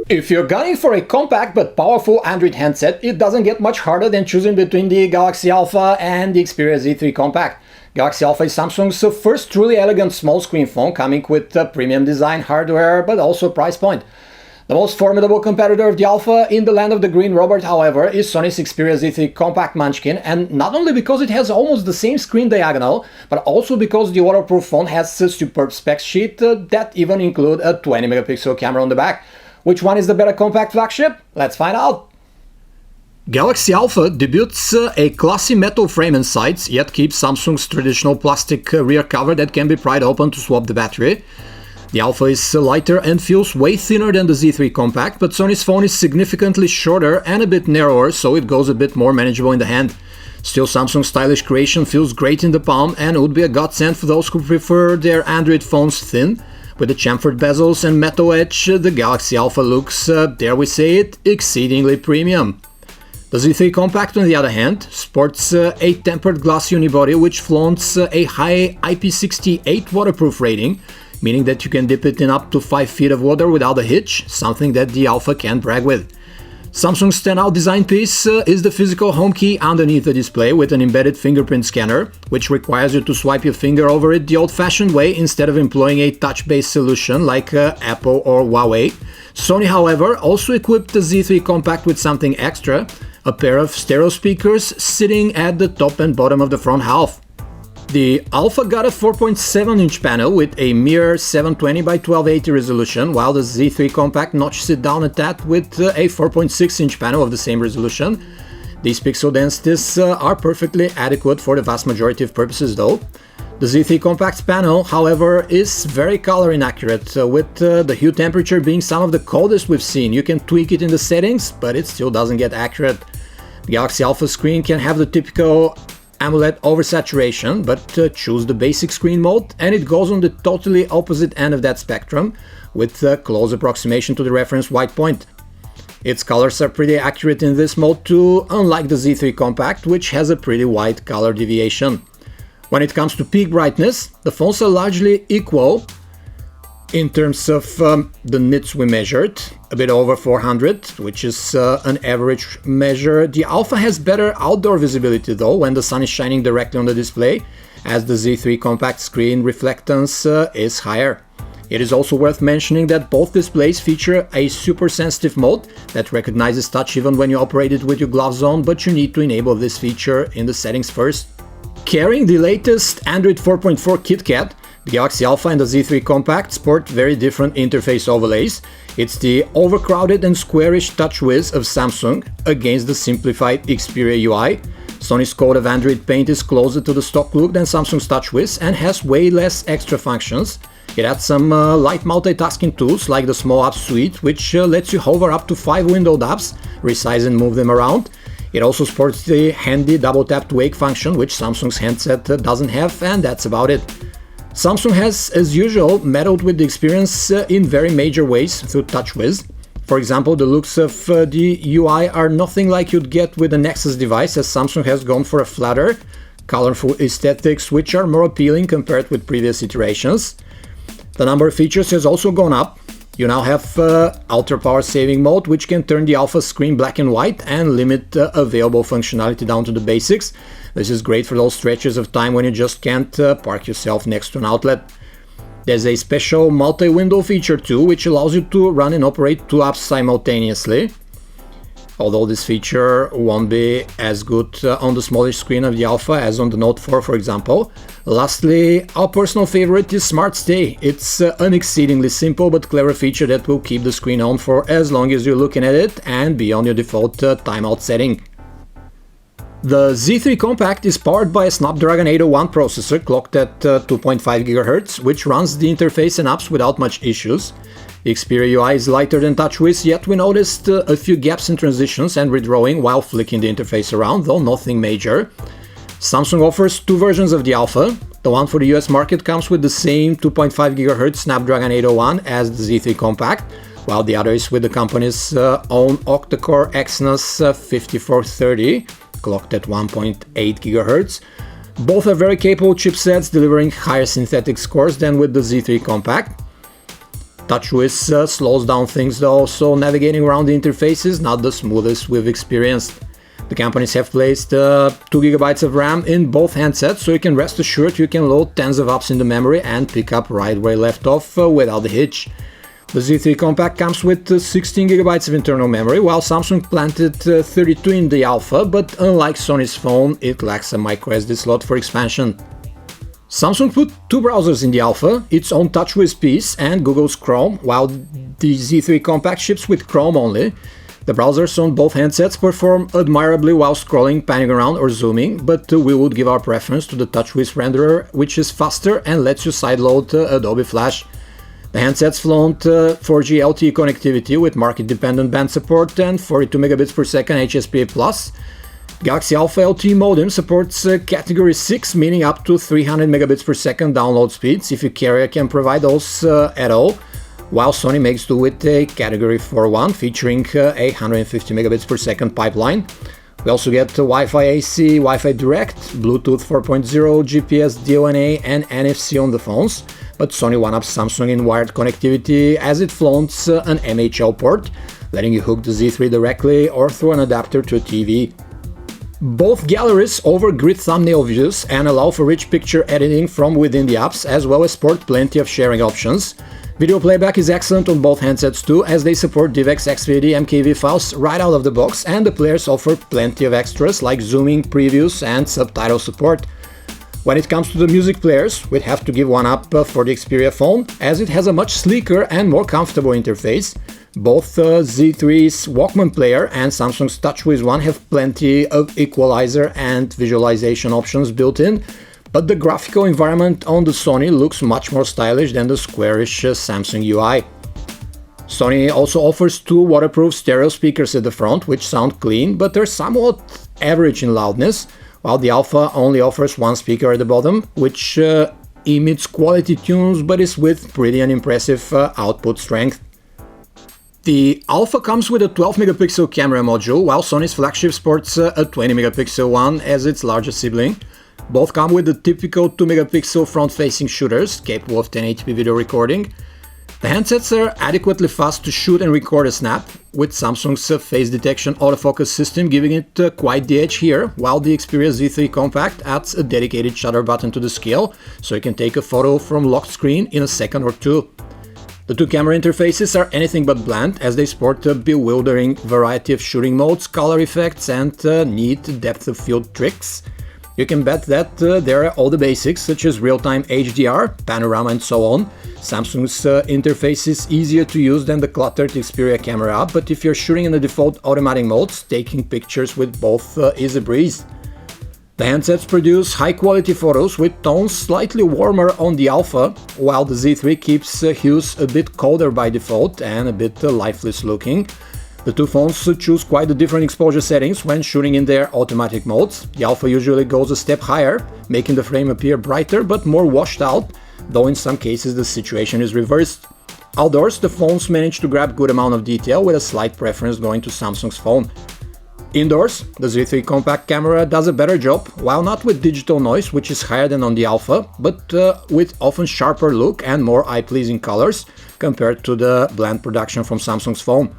If you're gunning for a compact but powerful Android handset, it doesn't get much harder than choosing between the Galaxy Alpha and the Xperia Z3 Compact. Galaxy Alpha is Samsung's first truly elegant small screen phone, coming with premium design, hardware, but also price point. The most formidable competitor of the Alpha in the land of the green robot, however, is Sony's Xperia Z3 Compact Munchkin, and not only because it has almost the same screen diagonal, but also because the waterproof phone has a superb spec sheet that even include a 20 megapixel camera on the back. Which one is the better compact flagship? Let's find out! Galaxy Alpha debuts a classy metal frame and sides, yet keeps Samsung's traditional plastic rear cover that can be pried open to swap the battery. The Alpha is lighter and feels way thinner than the Z3 Compact, but Sony's phone is significantly shorter and a bit narrower, so it goes a bit more manageable in the hand. Still, Samsung's stylish creation feels great in the palm and would be a godsend for those who prefer their Android phones thin. With the chamfered bezels and metal edge, the Galaxy Alpha looks, dare we say it, exceedingly premium. The Z3 Compact, on the other hand, sports a tempered glass unibody which flaunts a high IP68 waterproof rating, meaning that you can dip it in up to 5 feet of water without a hitch, something that the Alpha can't brag with. Samsung's standout design piece is the physical home key underneath the display with an embedded fingerprint scanner, which requires you to swipe your finger over it the old-fashioned way instead of employing a touch-based solution like Apple or Huawei. Sony, however, also equipped the Z3 Compact with something extra, a pair of stereo speakers sitting at the top and bottom of the front half. The Alpha got a 4.7-inch panel with a mere 720 by 1280 resolution, while the Z3 Compact notches it down a tad with a 4.6-inch panel of the same resolution. These pixel densities are perfectly adequate for the vast majority of purposes though. The Z3 Compact's panel, however, is very color inaccurate, with the hue temperature being some of the coldest we've seen. You can tweak it in the settings, but it still doesn't get accurate. The Galaxy Alpha screen can have the typical AMOLED oversaturation, but choose the basic screen mode and it goes on the totally opposite end of that spectrum, with close approximation to the reference white point. Its colors are pretty accurate in this mode too, unlike the Z3 Compact, which has a pretty wide color deviation. When it comes to peak brightness, the phones are largely equal in terms of the nits we measured, a bit over 400, which is an average measure. The Alpha has better outdoor visibility though when the sun is shining directly on the display, as the Z3 Compact screen reflectance is higher. It is also worth mentioning that both displays feature a super sensitive mode that recognizes touch even when you operate it with your gloves on, but you need to enable this feature in the settings first. Carrying the latest Android 4.4 KitKat, the Galaxy Alpha and the Z3 Compact sport very different interface overlays. It's the overcrowded and squarish TouchWiz of Samsung against the simplified Xperia UI. Sony's code of Android Paint is closer to the stock look than Samsung's TouchWiz and has way less extra functions. It adds some light multitasking tools like the Small Apps Suite, which lets you hover up to 5 windowed apps, resize and move them around. It also supports the handy double tap to wake function, which Samsung's handset doesn't have, and that's about it. Samsung has, as usual, meddled with the experience in very major ways through TouchWiz. For example, the looks of the UI are nothing like you'd get with a Nexus device, as Samsung has gone for a flatter, colorful aesthetics which are more appealing compared with previous iterations. The number of features has also gone up. You now have ultra power saving mode, which can turn the Alpha screen black and white and limit available functionality down to the basics. This is great for those stretches of time when you just can't park yourself next to an outlet. There's a special multi-window feature too, which allows you to run and operate 2 apps simultaneously. Although this feature won't be as good on the smallish screen of the Alpha as on the Note 4, for example. Lastly, our personal favorite is Smart Stay. It's an exceedingly simple but clever feature that will keep the screen on for as long as you're looking at it and be on your default timeout setting. The Z3 Compact is powered by a Snapdragon 801 processor clocked at 2.5 GHz, which runs the interface and apps without much issues. The Xperia UI is lighter than TouchWiz, yet we noticed a few gaps in transitions and redrawing while flicking the interface around, though nothing major. Samsung offers 2 versions of the Alpha. The one for the US market comes with the same 2.5 GHz Snapdragon 801 as the Z3 Compact, while the other is with the company's own octa-core Exynos 5430, clocked at 1.8 GHz. Both are very capable chipsets, delivering higher synthetic scores than with the Z3 Compact. TouchWiz slows down things though, so navigating around the interface is not the smoothest we've experienced. The companies have placed 2GB of RAM in both handsets, so you can rest assured you can load tens of apps in the memory and pick up right where you left off without a hitch. The Z3 Compact comes with 16GB of internal memory, while Samsung planted 32 in the Alpha, but unlike Sony's phone, it lacks a microSD slot for expansion. Samsung put two browsers in the Alpha, its own TouchWiz piece and Google's Chrome, while the Z3 Compact ships with Chrome only. The browsers on both handsets perform admirably while scrolling, panning around or zooming, but we would give our preference to the TouchWiz renderer, which is faster and lets you sideload Adobe Flash. The handsets flaunt 4G LTE connectivity with market-dependent band support and 42 megabits per second HSPA+. Galaxy Alpha LTE modem supports category 6, meaning up to 300 megabits per second download speeds if your carrier can provide those at all, while Sony makes do with a category 4 one featuring a 150 megabits per second pipeline. We also get Wi-Fi AC, Wi-Fi Direct, Bluetooth 4.0, GPS, DONA and NFC on the phones, but Sony one-ups Samsung in wired connectivity as it flaunts an MHL port, letting you hook the Z3 directly or through an adapter to a TV. Both galleries offer grid thumbnail views and allow for rich picture editing from within the apps, as well as support plenty of sharing options. Video playback is excellent on both handsets too, as they support DivX, XVD, MKV files right out of the box, and the players offer plenty of extras like zooming, previews and subtitle support. When it comes to the music players, we'd have to give one up for the Xperia phone, as it has a much sleeker and more comfortable interface. Both Z3's Walkman player and Samsung's TouchWiz One have plenty of equalizer and visualization options built in, but the graphical environment on the Sony looks much more stylish than the squarish Samsung UI. Sony also offers two waterproof stereo speakers at the front, which sound clean, but they're somewhat average in loudness, while the Alpha only offers one speaker at the bottom, which emits quality tunes but is with pretty unimpressive output strength. The Alpha comes with a 12-megapixel camera module, while Sony's flagship sports a 20-megapixel one as its largest sibling. Both come with the typical 2-megapixel front-facing shooters, capable of 1080p video recording. The handsets are adequately fast to shoot and record a snap, with Samsung's face detection autofocus system giving it quite the edge here, while the Xperia Z3 Compact adds a dedicated shutter button to the scale, so you can take a photo from locked screen in a second or two. The two camera interfaces are anything but bland, as they sport a bewildering variety of shooting modes, color effects and neat depth of field tricks. You can bet that there are all the basics such as real-time HDR, panorama and so on. Samsung's interface is easier to use than the cluttered Xperia camera app, but if you're shooting in the default automatic modes, taking pictures with both is a breeze. The handsets produce high-quality photos with tones slightly warmer on the Alpha, while the Z3 keeps hues a bit colder by default and a bit lifeless looking. The two phones choose quite the different exposure settings when shooting in their automatic modes. The Alpha usually goes a step higher, making the frame appear brighter but more washed out, though in some cases the situation is reversed. Outdoors, the phones manage to grab good amount of detail, with a slight preference going to Samsung's phone. Indoors, the Z3 Compact camera does a better job, while not with digital noise, which is higher than on the Alpha, but with often sharper look and more eye-pleasing colors compared to the bland production from Samsung's phone.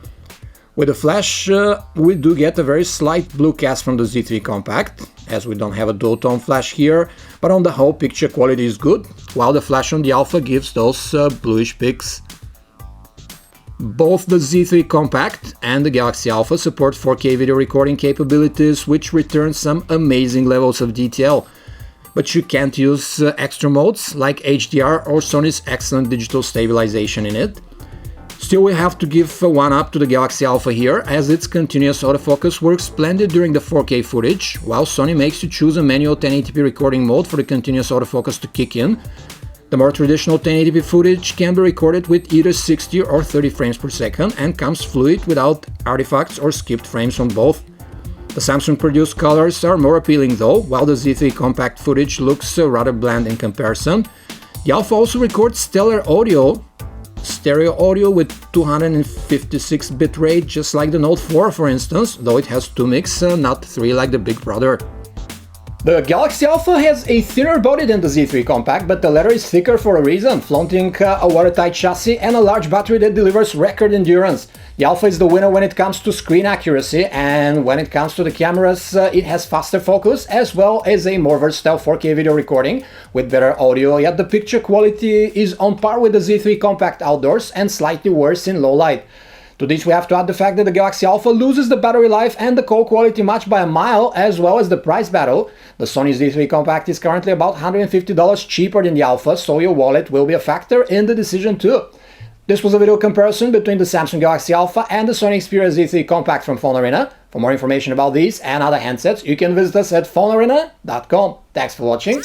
With the flash, we do get a very slight blue cast from the Z3 Compact, as we don't have a dual-tone flash here, but on the whole picture quality is good, while the flash on the Alpha gives those bluish pics. Both the Z3 Compact and the Galaxy Alpha support 4K video recording capabilities, which return some amazing levels of detail. But you can't use extra modes like HDR or Sony's excellent digital stabilization in it. Still, we have to give one up to the Galaxy Alpha here, as its continuous autofocus works splendid during the 4K footage, while Sony makes you choose a manual 1080p recording mode for the continuous autofocus to kick in. The more traditional 1080p footage can be recorded with either 60 or 30 frames per second and comes fluid without artifacts or skipped frames on both. The Samsung-produced colors are more appealing though, while the Z3 Compact footage looks rather bland in comparison. The Alpha also records stereo audio with 256 bitrate, just like the Note 4 for instance, though it has 2 mix, not 3 like the big brother. The Galaxy Alpha has a thinner body than the Z3 Compact, but the latter is thicker for a reason, flaunting a watertight chassis and a large battery that delivers record endurance. The Alpha is the winner when it comes to screen accuracy, and when it comes to the cameras, it has faster focus as well as a more versatile 4K video recording with better audio, yet the picture quality is on par with the Z3 Compact outdoors and slightly worse in low light. To this we have to add the fact that the Galaxy Alpha loses the battery life and the call quality match by a mile, as well as the price battle. The Sony Z3 Compact is currently about $150 cheaper than the Alpha, so your wallet will be a factor in the decision too. This was a video comparison between the Samsung Galaxy Alpha and the Sony Xperia Z3 Compact from PhoneArena. For more information about these and other handsets, you can visit us at PhoneArena.com. Thanks for watching.